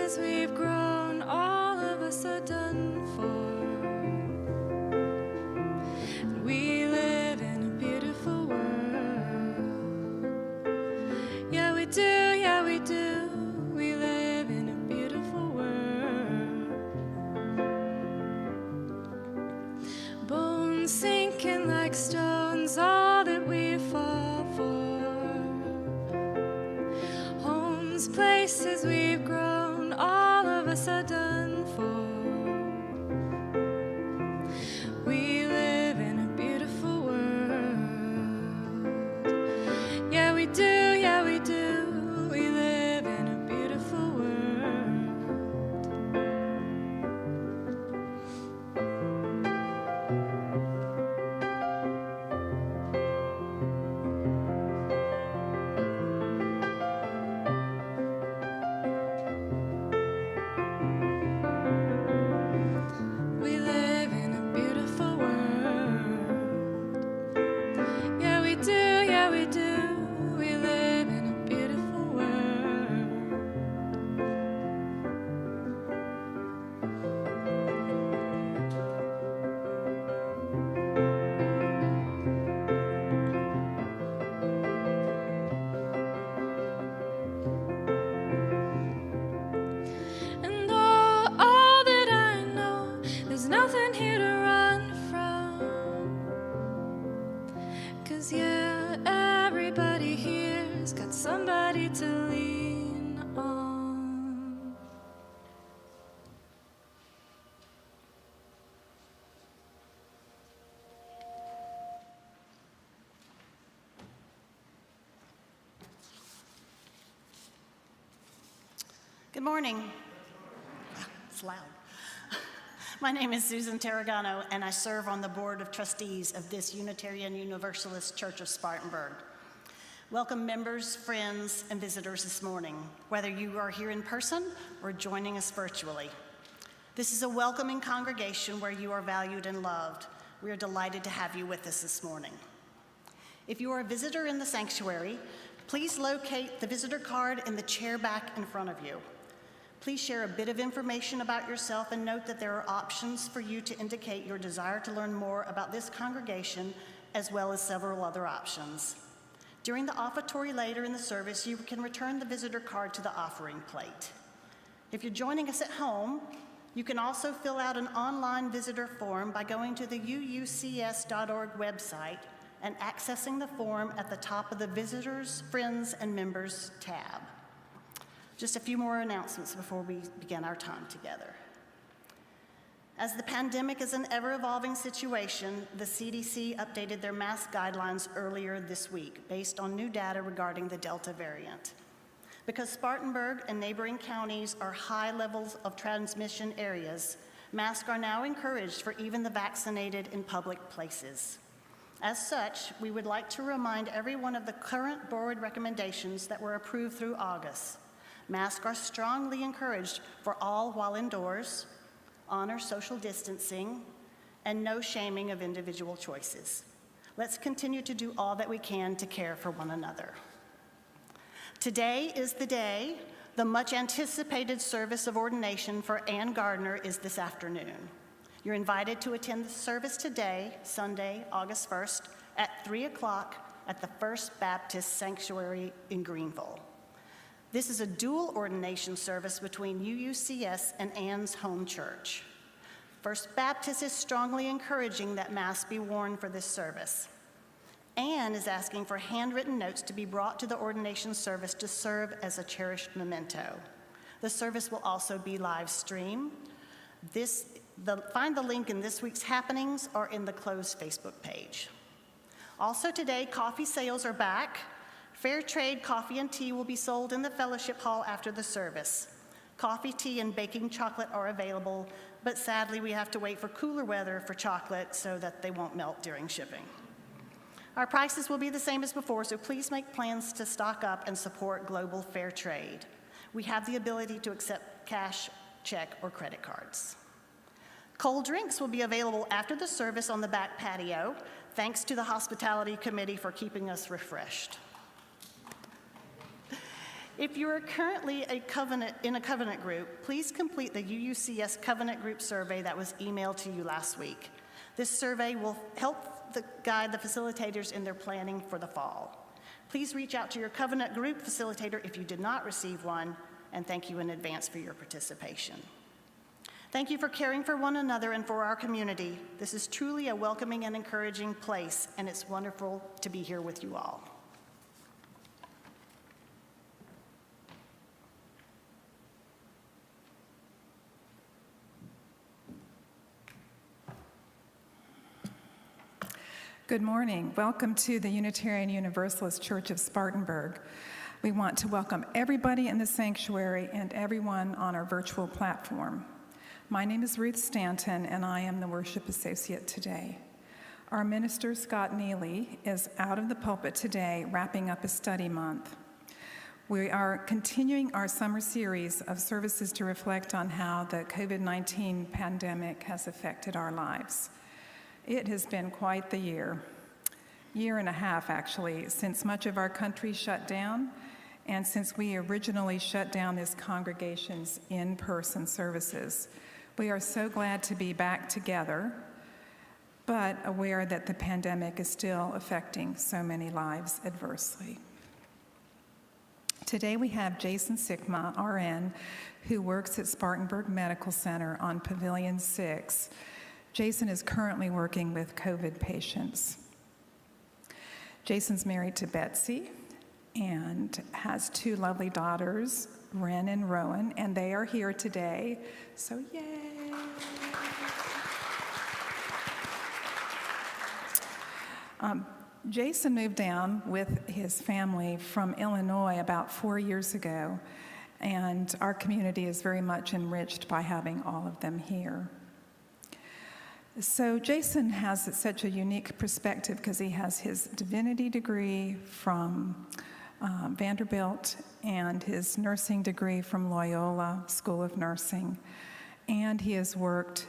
places we've grown, all of us are done for. And we live in a beautiful world. Yeah, we do, yeah, we do. We live in a beautiful world. Bones sinking like stones, all that we fall for. Homes, places we've grown, all of us are done for. We live in a beautiful world. Yeah, we do, yeah, we do. We live in a beautiful world. We live in a beautiful world. Yeah, we do, yeah, we do. We live in a beautiful world. And all that I know, there's nothing here to run from. 'Cause yeah, everybody here's got somebody to lean on. Good morning. It's loud. My name is Susan Tarragano, and I serve on the Board of Trustees of this Unitarian Universalist Church of Spartanburg. Welcome members, friends, and visitors this morning, whether you are here in person or joining us virtually. This is a welcoming congregation where you are valued and loved. We are delighted to have you with us this morning. If you are a visitor in the sanctuary, please locate the visitor card in the chair back in front of you. Please share a bit of information about yourself and note that there are options for you to indicate your desire to learn more about this congregation, as well as several other options. During the offertory later in the service, you can return the visitor card to the offering plate. If you're joining us at home, you can also fill out an online visitor form by going to the uucs.org website and accessing the form at the top of the Visitors, Friends, and Members tab. Just a few more announcements before we begin our time together. As the pandemic is an ever-evolving situation, the CDC updated their mask guidelines earlier this week based on new data regarding the Delta variant. Because Spartanburg and neighboring counties are high levels of transmission areas, masks are now encouraged for even the vaccinated in public places. As such, we would like to remind everyone of the current board recommendations that were approved through August. Masks are strongly encouraged for all while indoors, honor social distancing, and no shaming of individual choices. Let's continue to do all that we can to care for one another. Today is the day. The much anticipated service of ordination for Ann Gardner is this afternoon. You're invited to attend the service today, Sunday, August 1st, at 3 o'clock at the First Baptist Sanctuary in Greenville. This is a dual ordination service between UUCS and Ann's home church. First Baptist is strongly encouraging that masks be worn for this service. Ann is asking for handwritten notes to be brought to the ordination service to serve as a cherished memento. The service will also be live streamed. Find the link in this week's happenings or in the closed Facebook page. Also today, coffee sales are back. Fair trade coffee and tea will be sold in the fellowship hall after the service. Coffee, tea, and baking chocolate are available, but sadly we have to wait for cooler weather for chocolate so that they won't melt during shipping. Our prices will be the same as before, so please make plans to stock up and support global fair trade. We have the ability to accept cash, check, or credit cards. Cold drinks will be available after the service on the back patio. Thanks to the hospitality committee for keeping us refreshed. If you are currently in a covenant group, please complete the UUCS Covenant Group survey that was emailed to you last week. This survey will help guide the facilitators in their planning for the fall. Please reach out to your covenant group facilitator if you did not receive one, and thank you in advance for your participation. Thank you for caring for one another and for our community. This is truly a welcoming and encouraging place, and it's wonderful to be here with you all. Good morning. Welcome to the Unitarian Universalist Church of Spartanburg. We want to welcome everybody in the sanctuary and everyone on our virtual platform. My name is Ruth Stanton, and I am the worship associate today. Our minister, Scott Neely, is out of the pulpit today, wrapping up a study month. We are continuing our summer series of services to reflect on how the COVID-19 pandemic has affected our lives. It has been quite the year and a half actually, since much of our country shut down and since we originally shut down this congregation's in-person services. We are so glad to be back together, but aware that the pandemic is still affecting so many lives adversely. Today we have Jason Sikma, RN, who works at Spartanburg Medical Center on Pavilion 6. Jason is currently working with COVID patients. Jason's married to Betsy and has two lovely daughters, Ren and Rowan, and they are here today, so yay! Jason moved down with his family from Illinois about 4 years ago, and our community is very much enriched by having all of them here. So Jason has such a unique perspective because he has his Divinity degree from Vanderbilt and his nursing degree from Loyola School of Nursing. And he has worked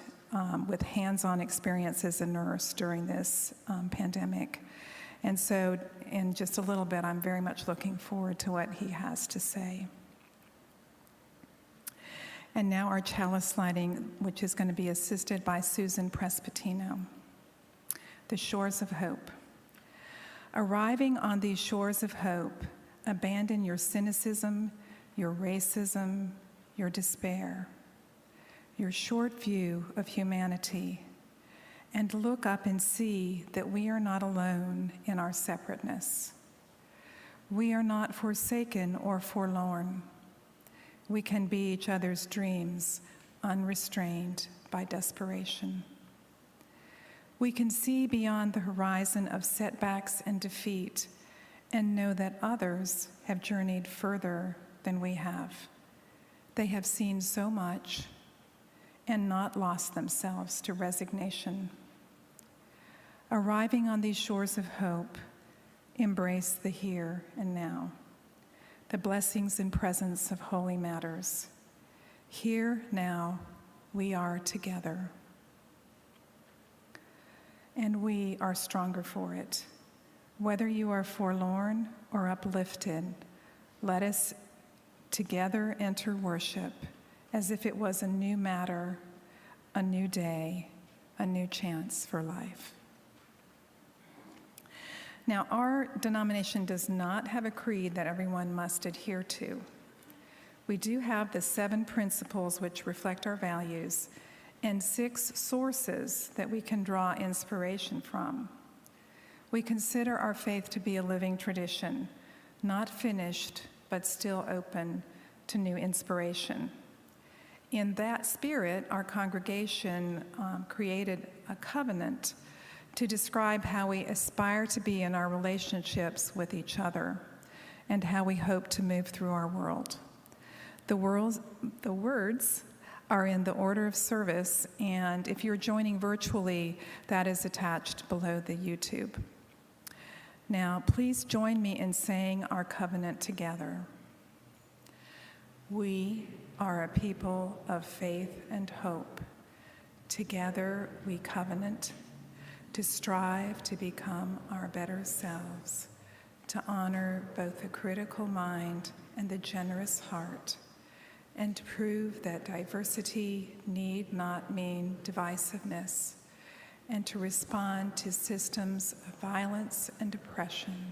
with hands-on experience as a nurse during this pandemic. And so in just a little bit, I'm very much looking forward to what he has to say. And now our Chalice lighting, which is going to be assisted by Susan Prespatino. The Shores of Hope. Arriving on these shores of hope, abandon your cynicism, your racism, your despair, your short view of humanity, and look up and see that we are not alone in our separateness. We are not forsaken or forlorn. We can be each other's dreams, unrestrained by desperation. We can see beyond the horizon of setbacks and defeat and know that others have journeyed further than we have. They have seen so much and not lost themselves to resignation. Arriving on these shores of hope, embrace the here and now, the blessings and presence of holy matters. Here, now, we are together. And we are stronger for it. Whether you are forlorn or uplifted, let us together enter worship as if it was a new matter, a new day, a new chance for life. Now, our denomination does not have a creed that everyone must adhere to. We do have the 7 principles which reflect our values and 6 sources that we can draw inspiration from. We consider our faith to be a living tradition, not finished, but still open to new inspiration. In that spirit, our congregation created a covenant to describe how we aspire to be in our relationships with each other and how we hope to move through our world. The words are in the order of service, and if you're joining virtually, that is attached below the YouTube. Now, please join me in saying our covenant together. We are a people of faith and hope. Together we covenant to strive to become our better selves. to honor both the critical mind and the generous heart, and to prove that diversity need not mean divisiveness, and to respond to systems of violence and oppression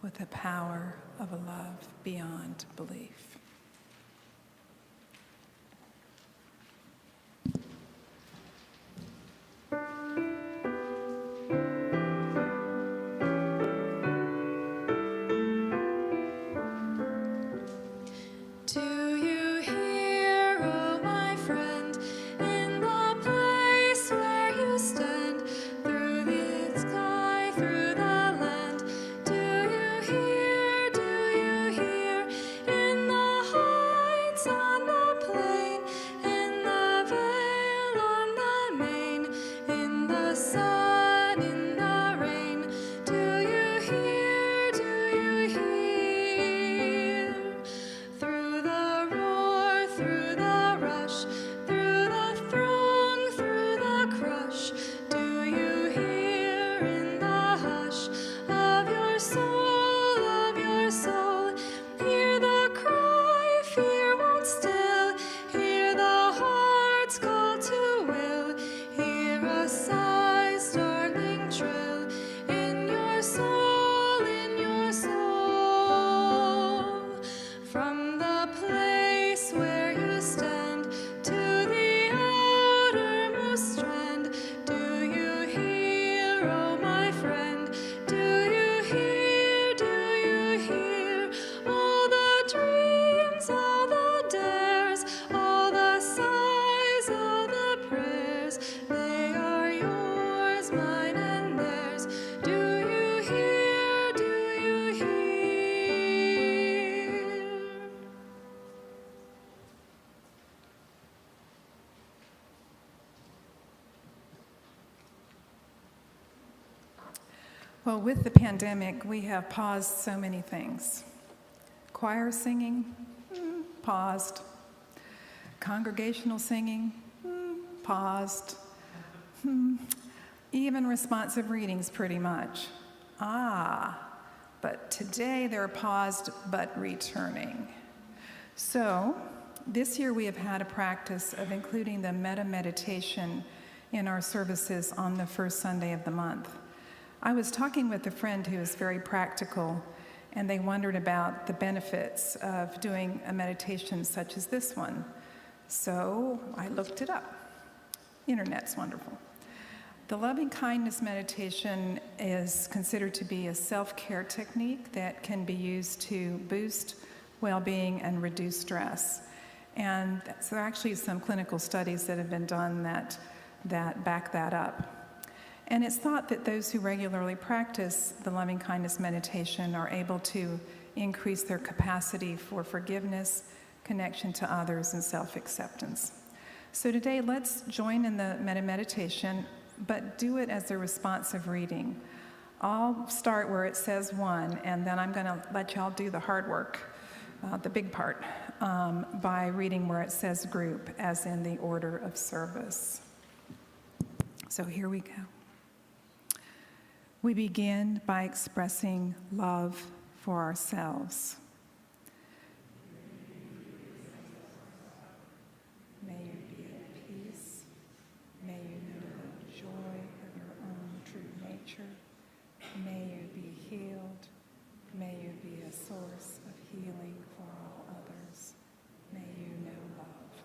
with the power of a love beyond belief. Well, with the pandemic, we have paused so many things. Choir singing, paused. Congregational singing, paused. Even responsive readings, pretty much. But today they're paused but returning. So, this year we have had a practice of including the meta-meditation in our services on the first Sunday of the month. I was talking with a friend who is very practical, and they wondered about the benefits of doing a meditation such as this one. So I looked it up. Internet's wonderful. The loving kindness meditation is considered to be a self-care technique that can be used to boost well-being and reduce stress. And so there are actually some clinical studies that have been done that back that up. And it's thought that those who regularly practice the loving kindness meditation are able to increase their capacity for forgiveness, connection to others, and self-acceptance. So today, let's join in the meditation, but do it as a responsive reading. I'll start where it says 1, and then I'm going to let y'all do the hard work, the big part, by reading where it says group, as in the order of service. So here we go. We begin by expressing love for ourselves. May you be at peace. May you know the joy of your own true nature. May you be healed. May you be a source of healing for all others. May you know love.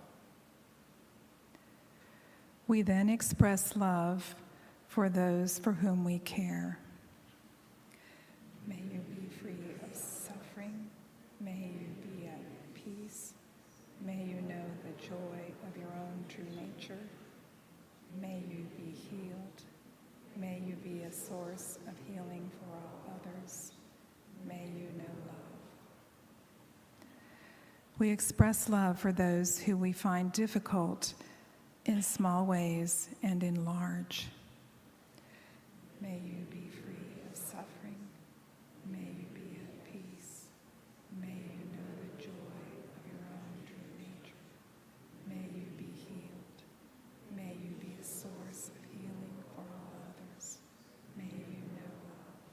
We then express love for those for whom we care. May you be free of suffering. May you be at peace. May you know the joy of your own true nature. May you be healed. May you be a source of healing for all others. May you know love. We express love for those who we find difficult in small ways and in large. May you be free of suffering. May you be at peace. May you know the joy of your own true nature. May you be healed. May you be a source of healing for all others. May you know love.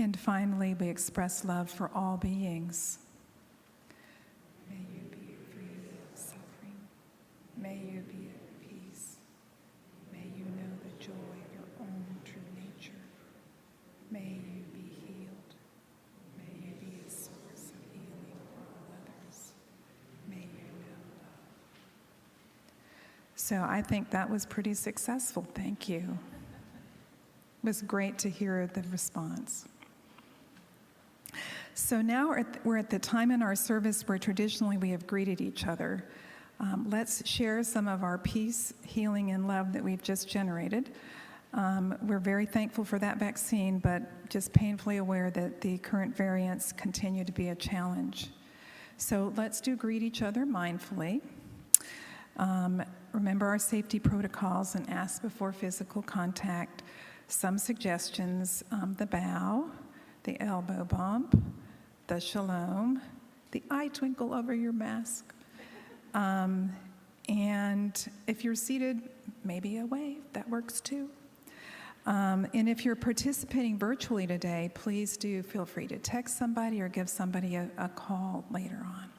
And finally, we express love for all beings. May you be free of suffering. May you be at peace. May you know the joy of your own true nature. May you be healed. May you be a source of healing for all others. May you know love. So I think that was pretty successful. Thank you. It was great to hear the response. So now we're at the time in our service where traditionally we have greeted each other. Let's share some of our peace, healing, and love that we've just generated. We're very thankful for that vaccine, but just painfully aware that the current variants continue to be a challenge. So let's greet each other mindfully. Remember our safety protocols and ask before physical contact. Some suggestions, the bow, the elbow bump, the shalom, the eye twinkle over your mask. And if you're seated, maybe a wave, that works too. And if you're participating virtually today, please do feel free to text somebody or give somebody a call later on.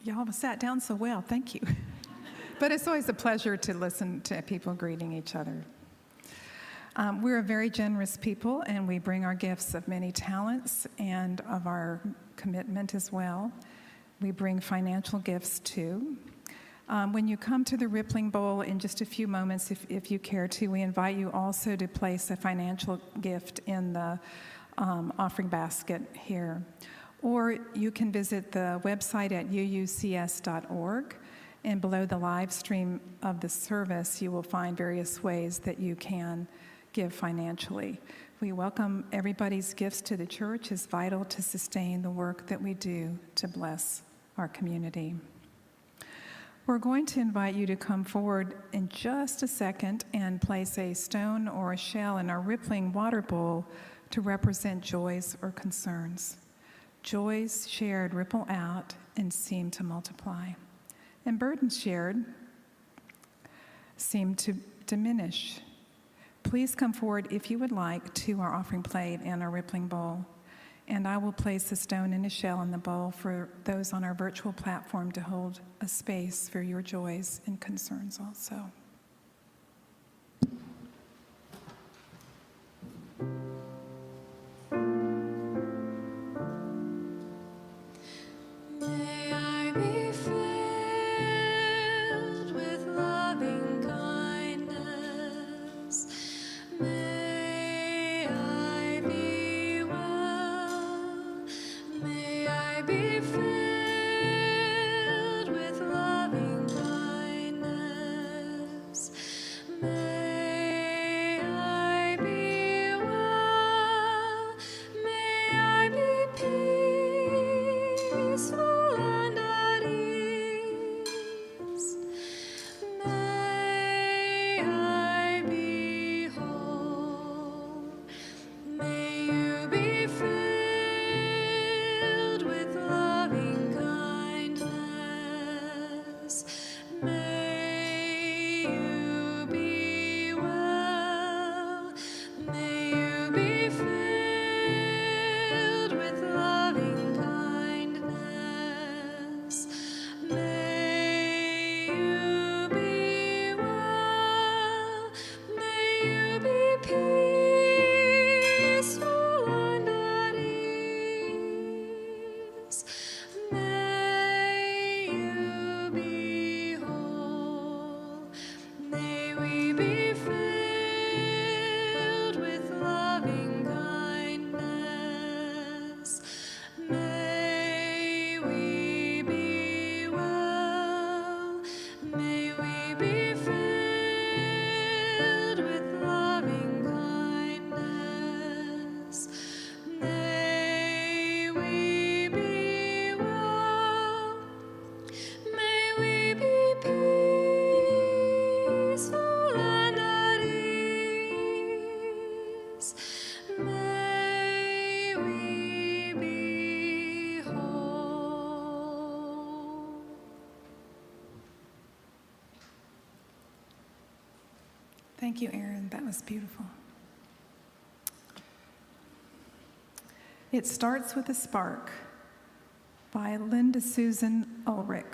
Y'all have sat down so well, thank you. But it's always a pleasure to listen to people greeting each other. We're a very generous people, and we bring our gifts of many talents and of our commitment as well. We bring financial gifts too. When you come to the Rippling Bowl in just a few moments, if you care to, we invite you also to place a financial gift in the offering basket here. Or you can visit the website at uucs.org, and below the live stream of the service, you will find various ways that you can give financially. We welcome everybody's gifts to the church is vital to sustain the work that we do to bless our community. We're going to invite you to come forward in just a second and place a stone or a shell in our rippling water bowl to represent joys or concerns. Joys shared ripple out and seem to multiply, and burdens shared seem to diminish. Please come forward if you would like to our offering plate and our rippling bowl, and I will place a stone and a shell in the bowl for those on our virtual platform to hold a space for your joys and concerns also. May I be filled with loving kindness. May I be well. Thank you, Aaron. That was beautiful. It Starts with a Spark by Linda Susan Ulrich.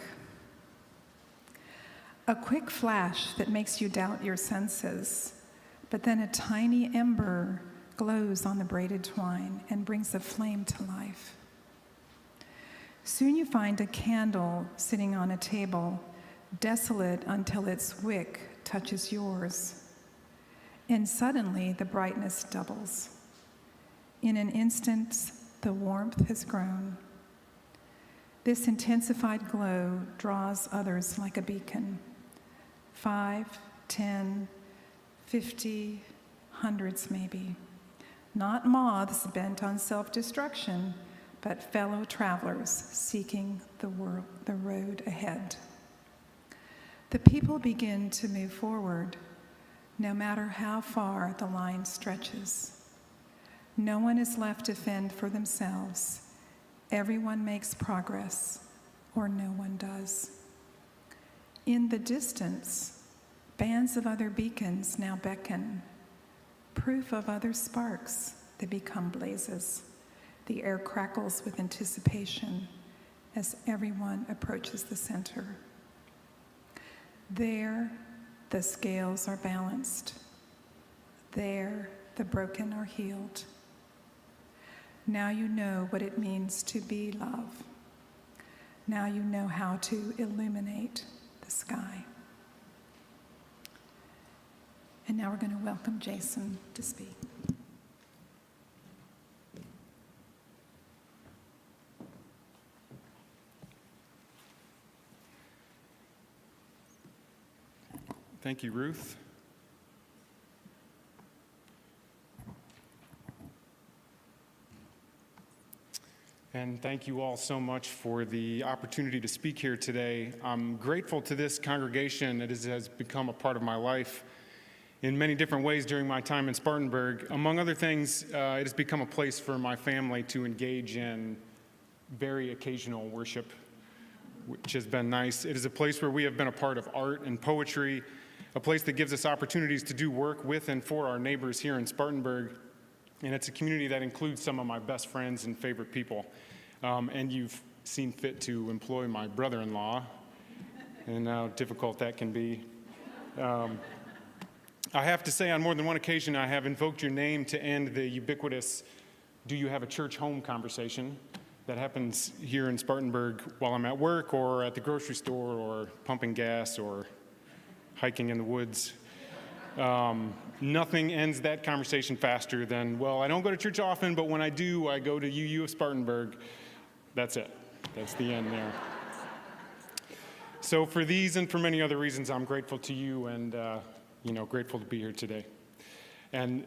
A quick flash that makes you doubt your senses, but then a tiny ember glows on the braided twine and brings a flame to life. Soon you find a candle sitting on a table, desolate until its wick touches yours. And suddenly the brightness doubles. In an instant, the warmth has grown. This intensified glow draws others like a beacon. 5, 10, 50, hundreds maybe. Not moths bent on self-destruction, but fellow travelers seeking the road ahead. The people begin to move forward, no matter how far the line stretches. No one is left to fend for themselves. Everyone makes progress, or no one does. In the distance, bands of other beacons now beckon, proof of other sparks that become blazes. The air crackles with anticipation as everyone approaches the center. There, the scales are balanced. There, the broken are healed. Now you know what it means to be love. Now you know how to illuminate the sky. And now we're going to welcome Jason to speak. Thank you, Ruth. And thank you all so much for the opportunity to speak here today. I'm grateful to this congregation that has become a part of my life in many different ways during my time in Spartanburg. Among other things, it has become a place for my family to engage in very occasional worship, which has been nice. It is a place where we have been a part of art and poetry, a place that gives us opportunities to do work with and for our neighbors here in Spartanburg. And it's a community that includes some of my best friends and favorite people. And you've seen fit to employ my brother-in-law, and how difficult that can be. I have to say, on more than one occasion, I have invoked your name to end the ubiquitous "do you have a church home" conversation that happens here in Spartanburg while I'm at work or at the grocery store or pumping gas or hiking in the woods. Nothing ends that conversation faster than, well, I don't go to church often, but when I do, I go to UU of Spartanburg. That's it. That's the end there. So for these and for many other reasons, I'm grateful to you and grateful to be here today. And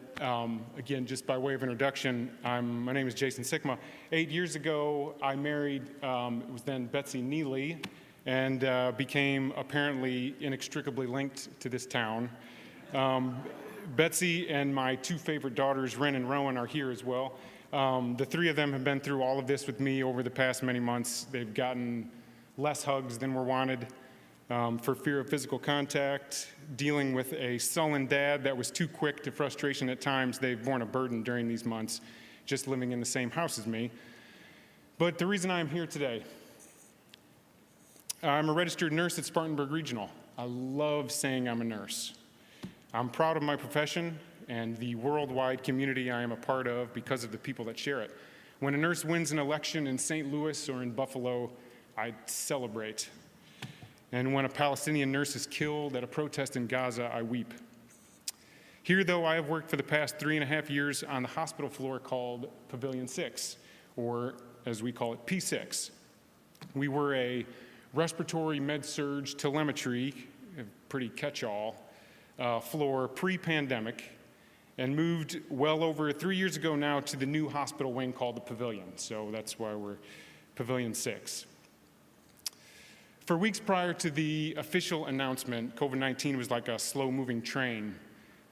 again, just by way of introduction, my name is Jason Sikma. 8 years ago, I married, it was then Betsy Neely, and became apparently inextricably linked to this town. Betsy and my two favorite daughters, Ren and Rowan, are here as well. The three of them have been through all of this with me over the past many months. They've gotten less hugs than were wanted for fear of physical contact, dealing with a sullen dad that was too quick to frustration at times. They've borne a burden during these months, just living in the same house as me. But the reason I'm here today, I'm a registered nurse at Spartanburg Regional. I love saying I'm a nurse. I'm proud of my profession and the worldwide community I am a part of because of the people that share it. When a nurse wins an election in St. Louis or in Buffalo, I celebrate. And when a Palestinian nurse is killed at a protest in Gaza, I weep. Here, though, I have worked for the past 3.5 years on the hospital floor called Pavilion 6, or as we call it, P6. We were a respiratory med-surg telemetry, a pretty catch-all, floor pre-pandemic, and moved well over 3 years ago now to the new hospital wing called the Pavilion. So that's why we're Pavilion 6. For weeks prior to the official announcement, COVID-19 was like a slow-moving train,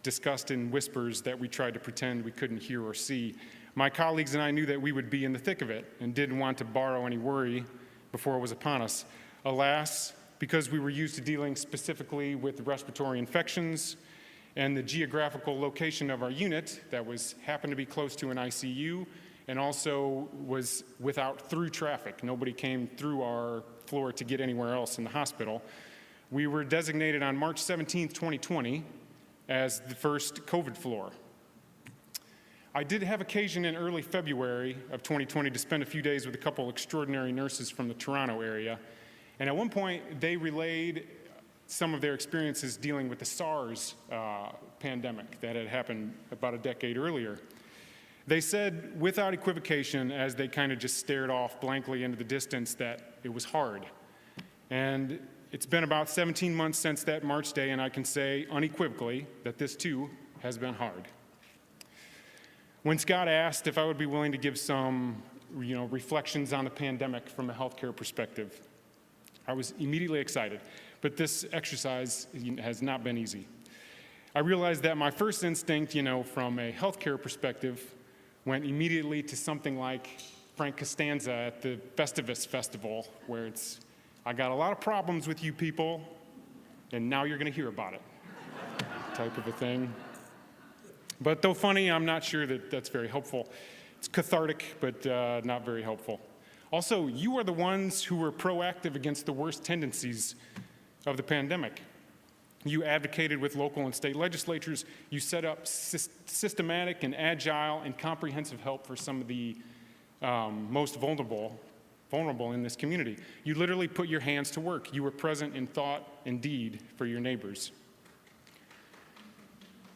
discussed in whispers that we tried to pretend we couldn't hear or see. My colleagues and I knew that we would be in the thick of it and didn't want to borrow any worry before it was upon us. Alas, because we were used to dealing specifically with respiratory infections and the geographical location of our unit that happened to be close to an ICU and also was without through traffic. Nobody came through our floor to get anywhere else in the hospital. We were designated on March 17th, 2020 as the first COVID floor. I did have occasion in early February of 2020 to spend a few days with a couple extraordinary nurses from the Toronto area. And at one point, they relayed some of their experiences dealing with the SARS pandemic that had happened about a decade earlier. They said without equivocation, as they kind of just stared off blankly into the distance, that it was hard. And it's been about 17 months since that March day, and I can say unequivocally that this too has been hard. When Scott asked if I would be willing to give some reflections on the pandemic from a healthcare perspective, I was immediately excited, but this exercise has not been easy. I realized that my first instinct, from a healthcare perspective, went immediately to something like Frank Costanza at the Festivus Festival, where it's, I got a lot of problems with you people, and now you're gonna hear about it, type of a thing. But though funny, I'm not sure that that's very helpful. It's cathartic, but not very helpful. Also, you are the ones who were proactive against the worst tendencies of the pandemic. You advocated with local and state legislatures. You set up systematic and agile and comprehensive help for some of the most vulnerable in this community. You literally put your hands to work. You were present in thought and deed for your neighbors.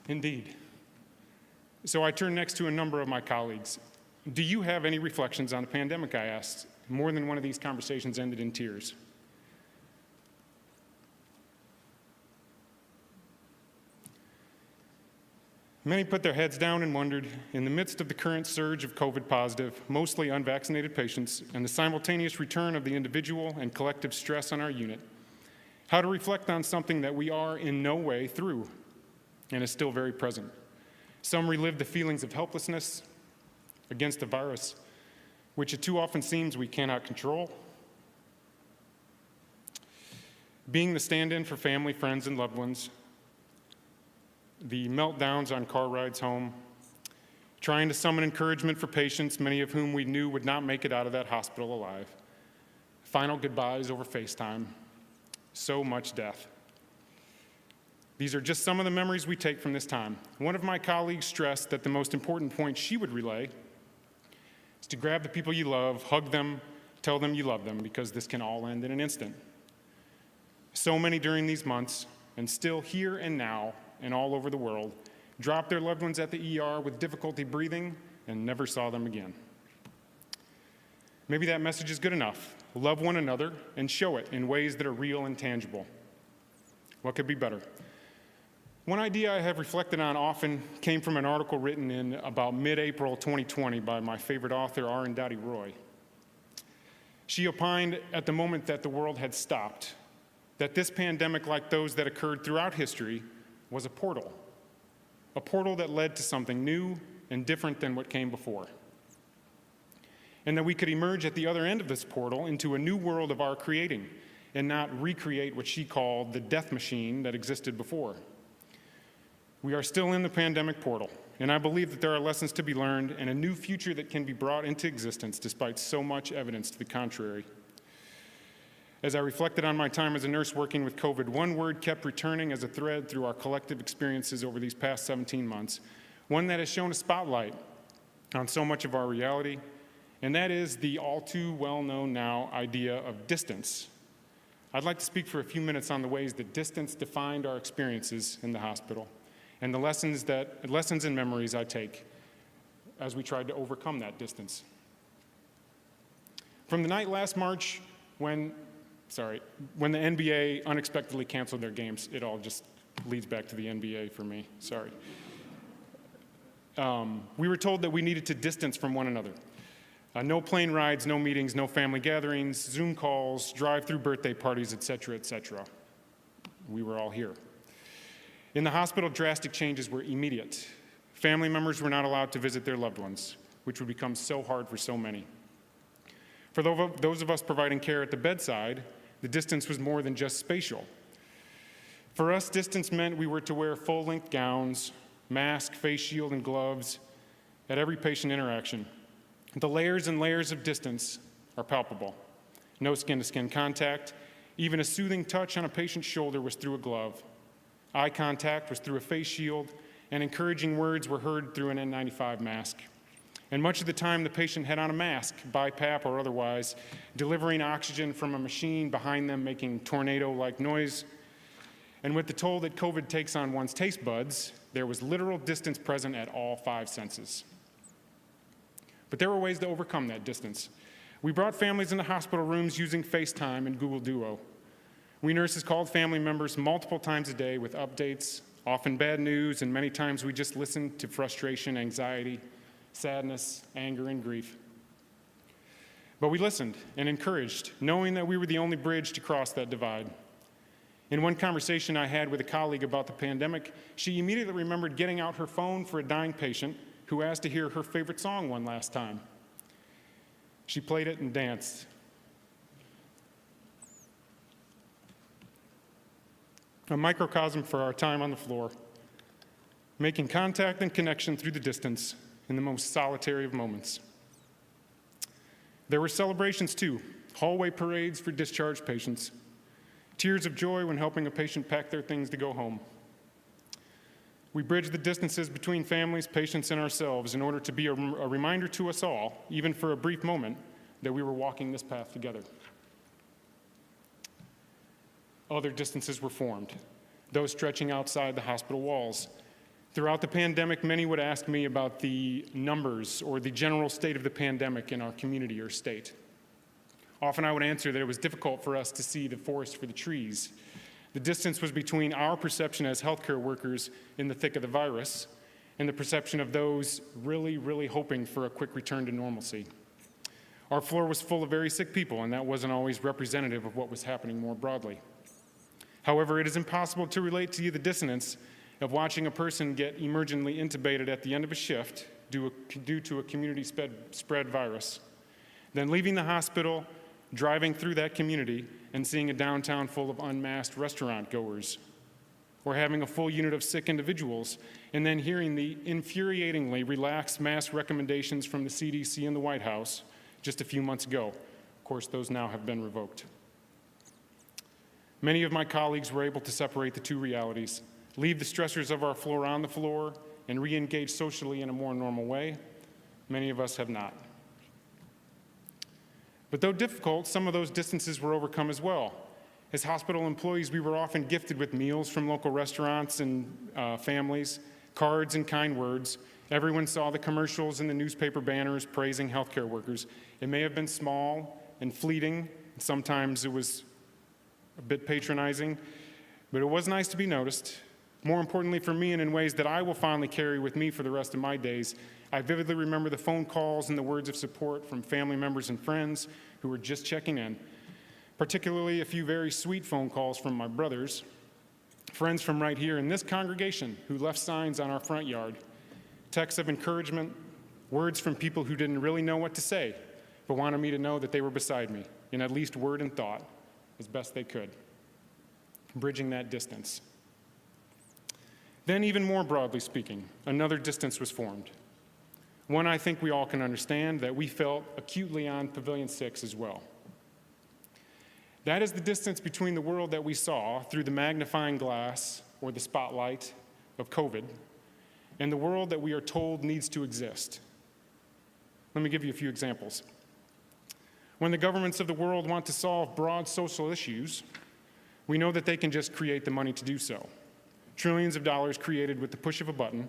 Indeed. So I turn next to a number of my colleagues. Do you have any reflections on the pandemic, I asked. More than one of these conversations ended in tears. Many put their heads down and wondered, in the midst of the current surge of COVID positive, mostly unvaccinated patients, and the simultaneous return of the individual and collective stress on our unit, how to reflect on something that we are in no way through and is still very present. Some relive the feelings of helplessness against the virus, which it too often seems we cannot control. Being the stand-in for family, friends, and loved ones, the meltdowns on car rides home, trying to summon encouragement for patients, many of whom we knew would not make it out of that hospital alive, final goodbyes over FaceTime, so much death. These are just some of the memories we take from this time. One of my colleagues stressed that the most important point she would relay is to grab the people you love, hug them, tell them you love them, because this can all end in an instant. So many during these months, and still here and now, and all over the world, dropped their loved ones at the ER with difficulty breathing and never saw them again. Maybe that message is good enough. Love one another and show it in ways that are real and tangible. What could be better? One idea I have reflected on often came from an article written in about mid-April 2020 by my favorite author, Arundhati Roy. She opined at the moment that the world had stopped, that this pandemic, like those that occurred throughout history, was a portal that led to something new and different than what came before. And that we could emerge at the other end of this portal into a new world of our creating and not recreate what she called the death machine that existed before. We are still in the pandemic portal, and I believe that there are lessons to be learned and a new future that can be brought into existence despite so much evidence to the contrary. As I reflected on my time as a nurse working with COVID, one word kept returning as a thread through our collective experiences over these past 17 months, one that has shown a spotlight on so much of our reality, and that is the all too well-known now idea of distance. I'd like to speak for a few minutes on the ways that distance defined our experiences in the hospital and the lessons and memories I take as we tried to overcome that distance. From the night last March when the NBA unexpectedly canceled their games, it all just leads back to the NBA for me, sorry. We were told that we needed to distance from one another. No plane rides, no meetings, no family gatherings, Zoom calls, drive-through birthday parties, et cetera, et cetera. We were all here. In the hospital, drastic changes were immediate. Family members were not allowed to visit their loved ones, which would become so hard for so many. For those of us providing care at the bedside, the distance was more than just spatial. For us, distance meant we were to wear full-length gowns, mask, face shield, and gloves at every patient interaction. The layers and layers of distance are palpable. No skin-to-skin contact. Even a soothing touch on a patient's shoulder was through a glove. Eye contact was through a face shield, and encouraging words were heard through an N95 mask. And much of the time, the patient had on a mask, BiPAP or otherwise, delivering oxygen from a machine behind them, making tornado-like noise. And with the toll that COVID takes on one's taste buds, there was literal distance present at all 5 senses. But there were ways to overcome that distance. We brought families into hospital rooms using FaceTime and Google Duo. We nurses called family members multiple times a day with updates, often bad news, and many times we just listened to frustration, anxiety, sadness, anger, and grief. But we listened and encouraged, knowing that we were the only bridge to cross that divide. In one conversation I had with a colleague about the pandemic, she immediately remembered getting out her phone for a dying patient who asked to hear her favorite song one last time. She played it and danced. A microcosm for our time on the floor, making contact and connection through the distance in the most solitary of moments. There were celebrations too, hallway parades for discharged patients, tears of joy when helping a patient pack their things to go home. We bridged the distances between families, patients, and ourselves in order to be a reminder to us all, even for a brief moment, that we were walking this path together. Other distances were formed, those stretching outside the hospital walls. Throughout the pandemic, many would ask me about the numbers or the general state of the pandemic in our community or state. Often I would answer that it was difficult for us to see the forest for the trees. The distance was between our perception as healthcare workers in the thick of the virus and the perception of those really, really hoping for a quick return to normalcy. Our floor was full of very sick people, and that wasn't always representative of what was happening more broadly. However, it is impossible to relate to the dissonance of watching a person get emergently intubated at the end of a shift due to a community-spread virus, then leaving the hospital, driving through that community, and seeing a downtown full of unmasked restaurant goers, or having a full unit of sick individuals, and then hearing the infuriatingly relaxed mask recommendations from the CDC and the White House just a few months ago. Of course, those now have been revoked. Many of my colleagues were able to separate the two realities, leave the stressors of our floor on the floor, and re-engage socially in a more normal way. Many of us have not. But though difficult, some of those distances were overcome as well. As hospital employees, we were often gifted with meals from local restaurants and families, cards and kind words. Everyone saw the commercials and the newspaper banners praising healthcare workers. It may have been small and fleeting. Sometimes it was a bit patronizing, but it was nice to be noticed. More importantly for me, and in ways that I will fondly carry with me for the rest of my days, I vividly remember the phone calls and the words of support from family members and friends who were just checking in, particularly a few very sweet phone calls from my brothers, friends from right here in this congregation who left signs on our front yard, texts of encouragement, words from people who didn't really know what to say, but wanted me to know that they were beside me, in at least word and thought, as best they could, bridging that distance. Then, even more broadly speaking, another distance was formed. One I think we all can understand, that we felt acutely on Pavilion 6 as well. That is the distance between the world that we saw through the magnifying glass or the spotlight of COVID and the world that we are told needs to exist. Let me give you a few examples. When the governments of the world want to solve broad social issues, we know that they can just create the money to do so. Trillions of dollars created with the push of a button,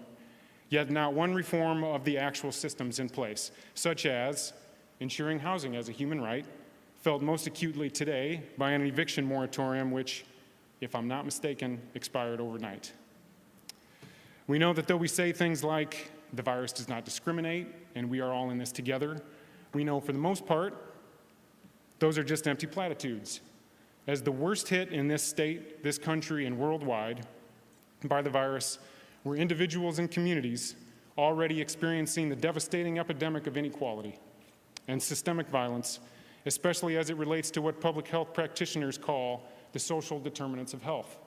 yet not one reform of the actual systems in place, such as ensuring housing as a human right, felt most acutely today by an eviction moratorium which, if I'm not mistaken, expired overnight. We know that though we say things like, the virus does not discriminate and we are all in this together, we know for the most part, those are just empty platitudes. As the worst hit in this state, this country, and worldwide by the virus were individuals and communities already experiencing the devastating epidemic of inequality and systemic violence, especially as it relates to what public health practitioners call the social determinants of health.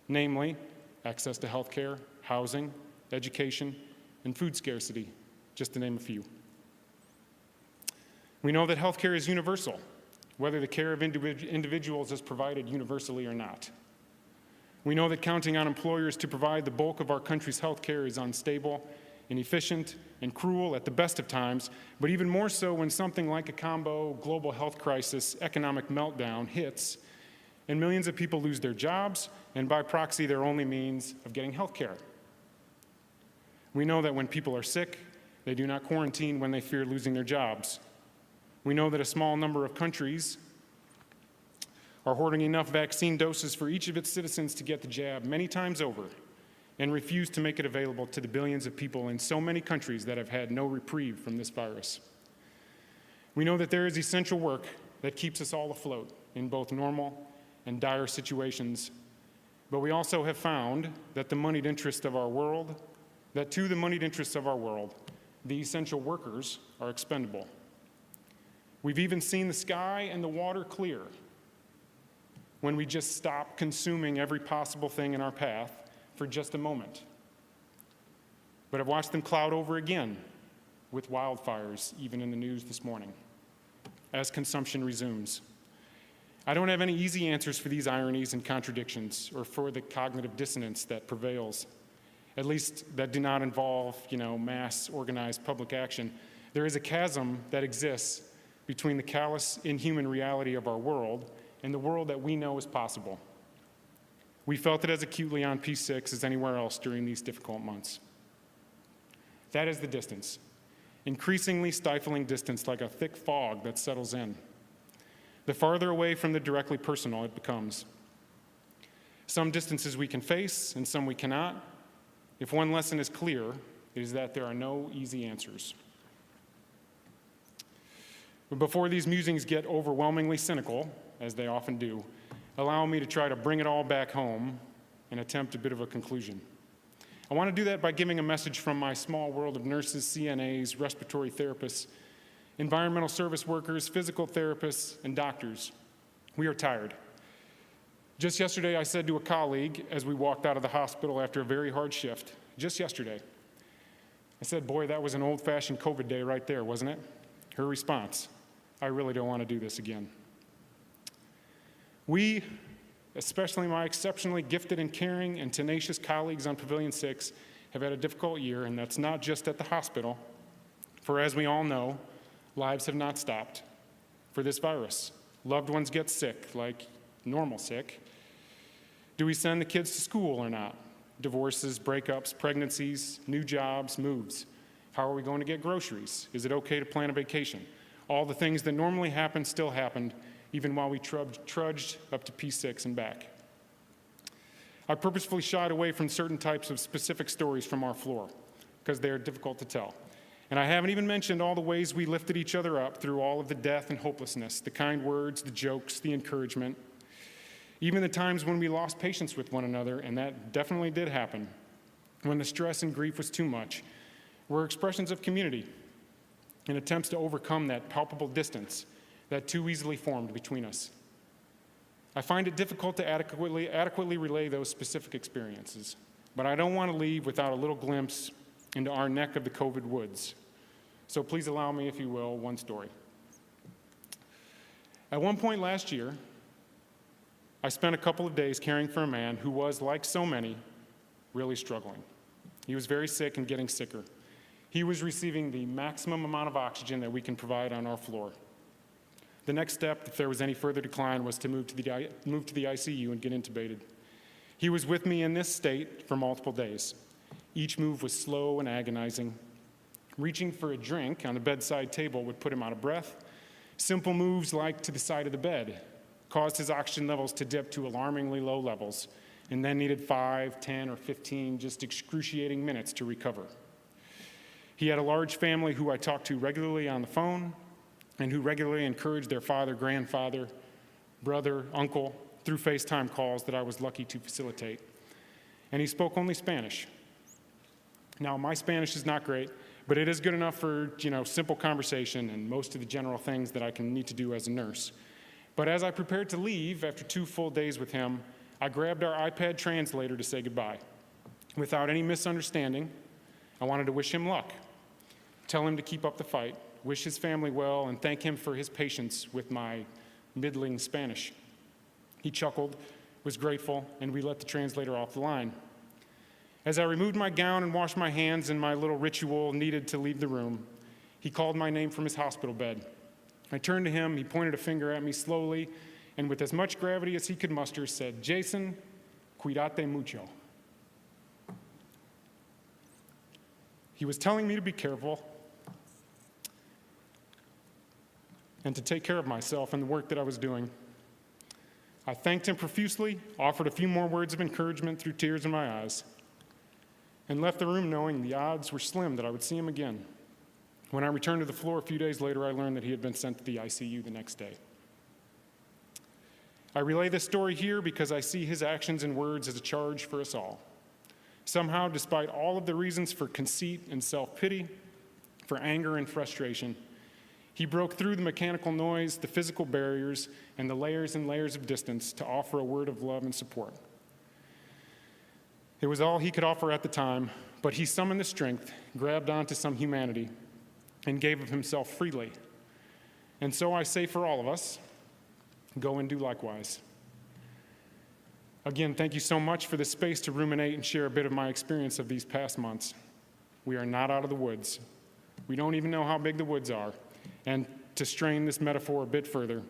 namely access to health care, housing, education, and food scarcity, just to name a few. We know that health care is universal, whether the care of individuals is provided universally or not. We know that counting on employers to provide the bulk of our country's health care is unstable, inefficient, and cruel at the best of times, but even more so when something like a combo global health crisis, economic meltdown hits, and millions of people lose their jobs, and by proxy, their only means of getting health care. We know that when people are sick, they do not quarantine when they fear losing their jobs. We know that a small number of countries are hoarding enough vaccine doses for each of its citizens to get the jab many times over and refuse to make it available to the billions of people in so many countries that have had no reprieve from this virus. We know that there is essential work that keeps us all afloat in both normal and dire situations, but we also have found that to the moneyed interests of our world, the essential workers are expendable. We've even seen the sky and the water clear when we just stop consuming every possible thing in our path for just a moment. But I've watched them cloud over again with wildfires, even in the news this morning, as consumption resumes. I don't have any easy answers for these ironies and contradictions or for the cognitive dissonance that prevails, at least that do not involve, mass organized public action. There is a chasm that exists between the callous, inhuman reality of our world and the world that we know is possible. We felt it as acutely on P6 as anywhere else during these difficult months. That is the distance, increasingly stifling distance like a thick fog that settles in. The farther away from the directly personal it becomes. Some distances we can face and some we cannot. If one lesson is clear, it is that there are no easy answers. But before these musings get overwhelmingly cynical, as they often do, allow me to try to bring it all back home and attempt a bit of a conclusion. I want to do that by giving a message from my small world of nurses, CNAs, respiratory therapists, environmental service workers, physical therapists, and doctors. We are tired. Just yesterday, I said to a colleague as we walked out of the hospital after a very hard shift, just yesterday, I said, "Boy, that was an old-fashioned COVID day right there, wasn't it?" Her response, "I really don't want to do this again." We, especially my exceptionally gifted and caring and tenacious colleagues on Pavilion 6, have had a difficult year, and that's not just at the hospital. For as we all know, lives have not stopped for this virus. Loved ones get sick, like normal sick. Do we send the kids to school or not? Divorces, breakups, pregnancies, new jobs, moves. How are we going to get groceries? Is it okay to plan a vacation? All the things that normally happen still happened, even while we trudged up to P6 and back. I purposefully shied away from certain types of specific stories from our floor, because they are difficult to tell. And I haven't even mentioned all the ways we lifted each other up through all of the death and hopelessness, the kind words, the jokes, the encouragement, even the times when we lost patience with one another, and that definitely did happen, when the stress and grief was too much, were expressions of community and attempts to overcome that palpable distance that too easily formed between us. I find it difficult to adequately relay those specific experiences, but I don't want to leave without a little glimpse into our neck of the COVID woods. So please allow me, if you will, one story. At one point last year, I spent a couple of days caring for a man who was, like so many, really struggling. He was very sick and getting sicker. He was receiving the maximum amount of oxygen that we can provide on our floor. The next step, if there was any further decline, was to move to the ICU and get intubated. He was with me in this state for multiple days. Each move was slow and agonizing. Reaching for a drink on the bedside table would put him out of breath. Simple moves like to the side of the bed caused his oxygen levels to dip to alarmingly low levels, and then needed 5, 10, or 15 just excruciating minutes to recover. He had a large family who I talked to regularly on the phone, and who regularly encouraged their father, grandfather, brother, uncle through FaceTime calls that I was lucky to facilitate. And he spoke only Spanish. Now, my Spanish is not great, but it is good enough for, simple conversation and most of the general things that I can need to do as a nurse. But as I prepared to leave after 2 full days with him, I grabbed our iPad translator to say goodbye. Without any misunderstanding, I wanted to wish him luck, tell him to keep up the fight, wish his family well, and thank him for his patience with my middling Spanish. He chuckled, was grateful, and we let the translator off the line. As I removed my gown and washed my hands in my little ritual needed to leave the room, he called my name from his hospital bed. I turned to him, he pointed a finger at me slowly, and with as much gravity as he could muster, said, "Jason, cuídate mucho." He was telling me to be careful and to take care of myself and the work that I was doing. I thanked him profusely, offered a few more words of encouragement through tears in my eyes, and left the room knowing the odds were slim that I would see him again. When I returned to the floor a few days later, I learned that he had been sent to the ICU the next day. I relay this story here because I see his actions and words as a charge for us all. Somehow, despite all of the reasons for conceit and self-pity, for anger and frustration, he broke through the mechanical noise, the physical barriers, and the layers and layers of distance to offer a word of love and support. It was all he could offer at the time, but he summoned the strength, grabbed onto some humanity, and gave of himself freely. And so I say for all of us, go and do likewise. Again, thank you so much for the space to ruminate and share a bit of my experience of these past months. We are not out of the woods. We don't even know how big the woods are. And to strain this metaphor a bit further,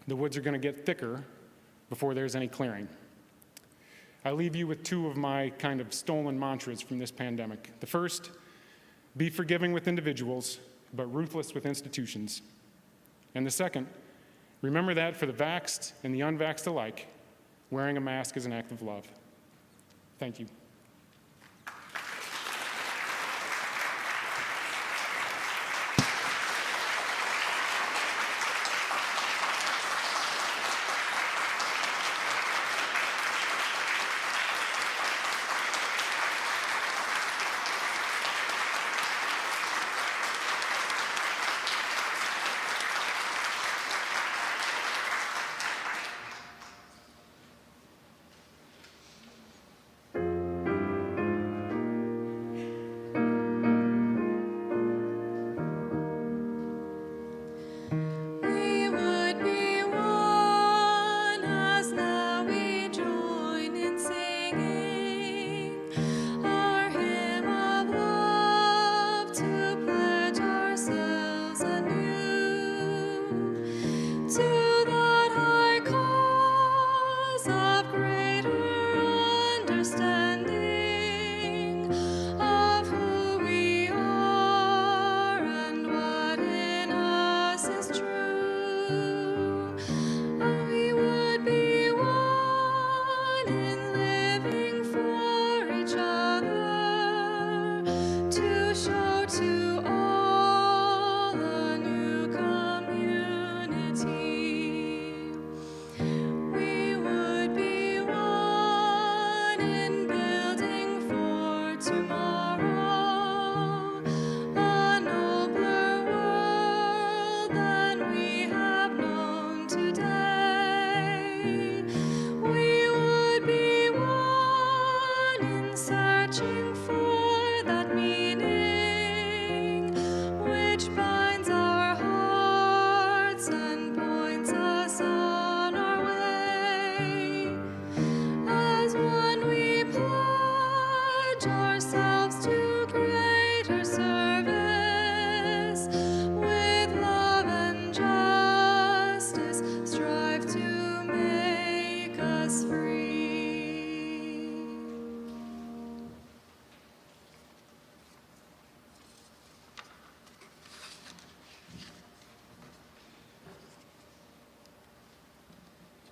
the woods are going to get thicker before there's any clearing. I leave you with two of my kind of stolen mantras from this pandemic. The first, be forgiving with individuals, but ruthless with institutions. And the second, remember that for the vaxxed and the unvaxxed alike, wearing a mask is an act of love. Thank you.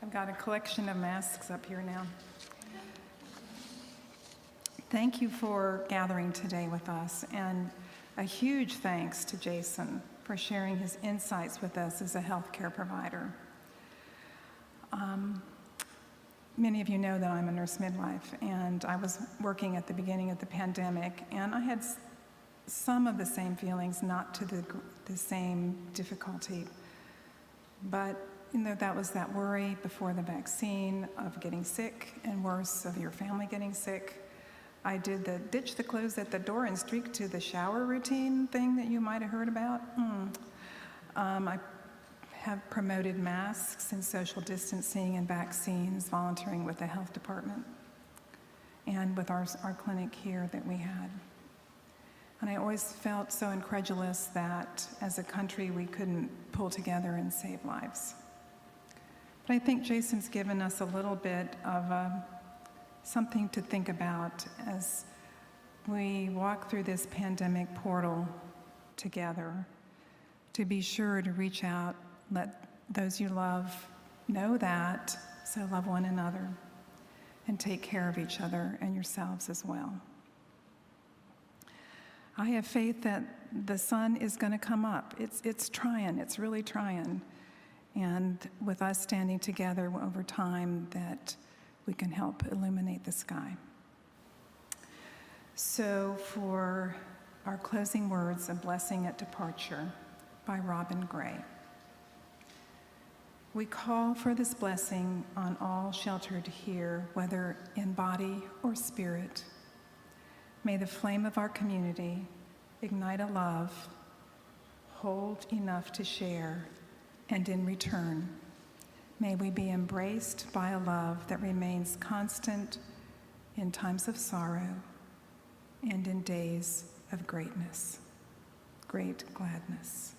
I've got a collection of masks up here now. Thank you for gathering today with us, and a huge thanks to Jason for sharing his insights with us as a healthcare provider. Many of you know that I'm a nurse midwife, and I was working at the beginning of the pandemic, and I had some of the same feelings, not to the same difficulty, but that was that worry before the vaccine of getting sick, and worse, of your family getting sick. I did the ditch the clothes at the door and streak to the shower routine thing that you might have heard about. I have promoted masks and social distancing and vaccines, volunteering with the health department and with our clinic here that we had. And I always felt so incredulous that as a country we couldn't pull together and save lives. But I think Jason's given us a little bit of something to think about as we walk through this pandemic portal together, to be sure to reach out, let those you love know that, so love one another, and take care of each other and yourselves as well. I have faith that the sun is going to come up. It's trying, it's really trying. And with us standing together over time, that we can help illuminate the sky. So for our closing words, A Blessing at Departure by Robin Gray. We call for this blessing on all sheltered here, whether in body or spirit. May the flame of our community ignite a love, hold enough to share, and in return, may we be embraced by a love that remains constant in times of sorrow and in days of greatness, great gladness.